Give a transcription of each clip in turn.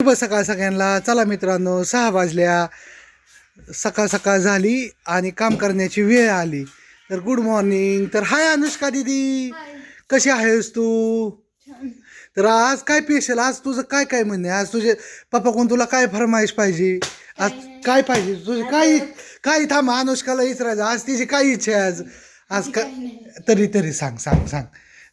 शुभ सकाळ सगळ्यांना. चला मित्रांनो, 6 वाजल्या. सकाळ सकाळ झाली आणि काम करण्याची वेळ आली. तर गुड मॉर्निंग. तर हाय अनुष्का दीदी, कशी आहेस तू? तर आज काय स्पेशल? आज तुझं काय काय म्हणणे? आज तुझे पप्पा कोण तुला काय फरमाईश पाहिजे? आज काय पाहिजे तुझे? काय थांब, अनुष्काला विचारायचं आज तिची काय इच्छा आहे आज? आज का तरी तरी सांग सांग सांग.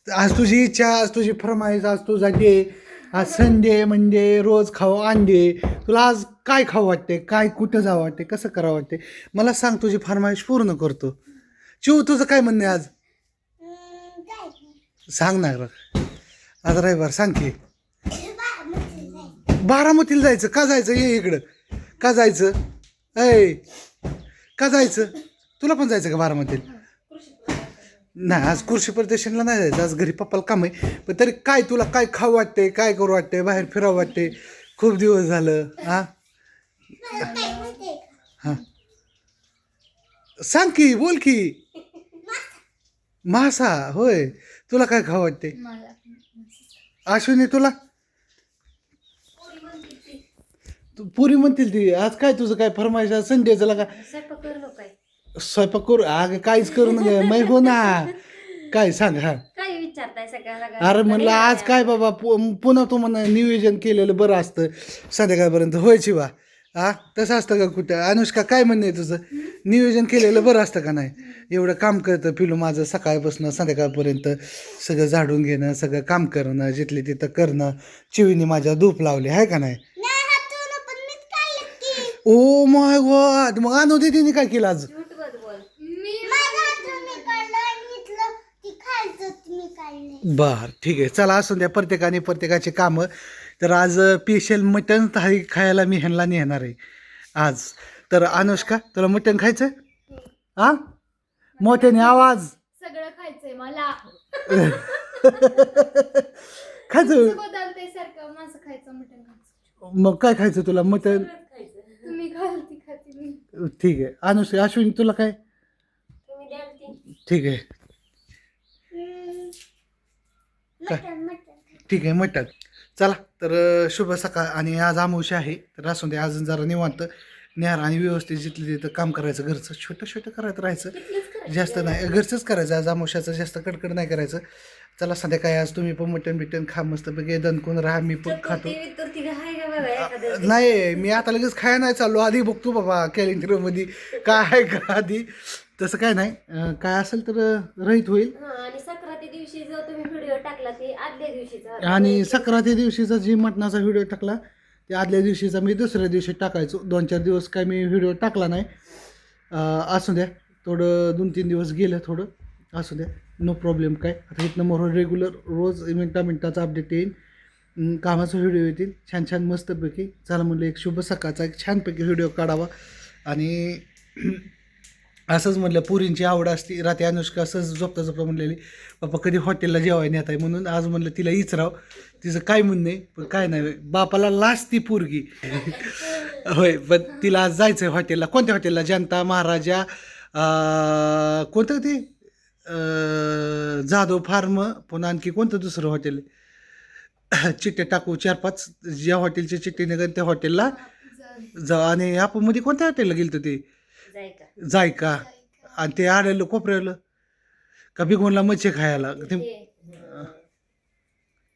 आज तुझी इच्छा, आज तुझी फरमाईश, आज तुझा डे. आज संडे म्हणजे रोज खाऊ अंडे. तुला आज काय खाऊ वाटते? काय कुठं जावं वाटते? कसं करावं वाटते? मला सांग, तुझी फरमाईश पूर्ण करतो. चिव, तुझं काय म्हणणे आज? सांग ना रे. आज रविवार, सांग की. बारामतीला जायचं का? जायचं ये इकडं. का जायचं? ऐ, का जायचं? तुला पण जायचं का बारामतीला? नाही, आज कृषी प्रदर्शनला नाही जायचं. आज घरी पप्पाला काम आहे. पण तरी काय तुला काय खाऊ वाटते? काय करू वाटते? बाहेर फिरावं वाटते? खूप दिवस झालं. हा हा, सांग की, बोल की. मासा होय. तुला काय खाऊ वाटते? अश्विनी, तुला? तू पुरी म्हणतील ती. आज काय तुझं काय फरमाईश? आज संडे झाला का? स्वयंपाक करू? अगं काहीच करू नये मै हो ना. काय सांग. हा, काय विचारताय सगळ्या अरे म्हणलं आज काय बाबा, पुन्हा तू म्हणा नियोजन केलेलं बरं असतं संध्याकाळपर्यंत. व्हायची वा. हा, तसं असतं का कुठं? अनुष्का, काय म्हणणं आहे तुझं? नियोजन केलेलं बरं असतं का नाही? एवढं काम करतं पिलू माझं, सकाळपासून संध्याकाळपर्यंत सगळं झाडून घेणं, सगळं काम करणं, जिथले तिथं करणं. चिवीने माझ्या धूप लावली आहे का नाही? Oh my God. मग अनु दीदीने काय केलं आज? बर, ठीक आहे. चला, असून द्या. प्रत्येकाने प्रत्येकाची कामं. तर आज स्पेशल मटण थाळी खायला मी ह्यांना नेणार आहे आज. तर अनुष्का, तुला मटण खायचं? हा, मोठ्याने आवाज. सगळं खायचंय मला. खायचं? बदलतंय सारखं. मांस खायचं, मटण खायचं. मग काय खायचं तुला? मटण. तुम्ही खाल ती खाते मी. ठीक आहे. अनुष्का, अश्विनी, तुला काय? तुम्ही द्याल ती. ठीक आहे. काय? ठीक आहे, मटण. चला, तर शुभ सकाळ. आणि आज अमावस्या आहे. तर असून दे, अजून जरा निवांत न्यार आणि व्यवस्थित जिथलं तिथं काम करायचं. घरचं छोटं छोटं करत राहायचं, जास्त नाही. घरचंच करायचं आज अमावस्याचं, जास्त कडकड नाही करायचं. चला, संध्याकाळी आज तुम्ही पण मटण बिटन खा मस्त पैकी, दणकून राहा. मी पण खातो. नाही, मी आता लगेच खाया नाही चाललो. आधी बघतो बाबा कॅलेंडरमध्ये काय आहे का आधी. तसं काय नाही, काय असेल तर रहित होईल. आणि संक्रांती दिवशी जो तुम्ही व्हिडिओ टाकला ते आदल्या दिवशीचा. आणि संक्रांती दिवशीचा जी मटणाचा व्हिडिओ टाकला ते आदल्या दिवशीचा मी दुसऱ्या दिवशी टाकायचो. 2-4 दिवस काय मी व्हिडिओ टाकला नाही. असू द्या, थोडं 2-3 दिवस गेलं थोडं. असू द्या, नो प्रॉब्लेम. काय आता इथनं मोर रेग्युलर रोज मिनटाचा अपडेट येईल. कामाचा व्हिडिओ येतील छान छान मस्तपैकी. चला म्हणलं, एक शुभ सकाळचा एक छानपैकी व्हिडिओ काढावा. आणि असंच म्हटलं, पुरींची आवड असती. रात्री अनुष्का असंच झोपता झोपता म्हणलेली, पप्पा कधी हॉटेलला जेवायला नेत आहे. म्हणून आज म्हणलं तिला इचराव तिचं काय म्हणणं आहे. पण काय नाही, बापाला लाजती पोरगी. होय, पण तिला आज जायचं आहे हॉटेलला. कोणत्या हॉटेलला? जनता, महाराजा, कोणतं ते जाधव फार्म, पुन्हा आणखी कोणतं दुसरं हॉटेल आहे? चिठ्ठ्या टाकू 4-5, ज्या हॉटेलची चिठ्ठी निघेल त्या हॉटेलला जा. आणि आपण मध्ये कोणत्या हॉटेलला गेलं ते? जायका. आणि ते आलेलं कोपऱ्याला का बिगोनला मच्छी खायला ते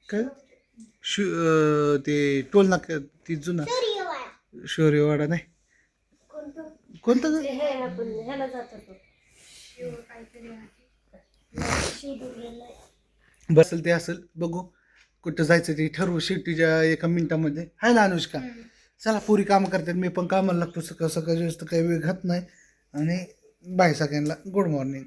काय ते टोल नाका, ती जुना शौर्यवाडा नाही, कोणतं बसेल ते असेल. बघू कुठं जायचं ते ठरवू शेवटीच्या एका मिनिटामध्ये. आहे ना अनुष्का? चला, पुरी कामं करतात, मी पण कामाला लागतो. सकाळ सकाळ जास्त काही वेळ घात नाही. आणि बाय सगळ्यांना, गुड मॉर्निंग.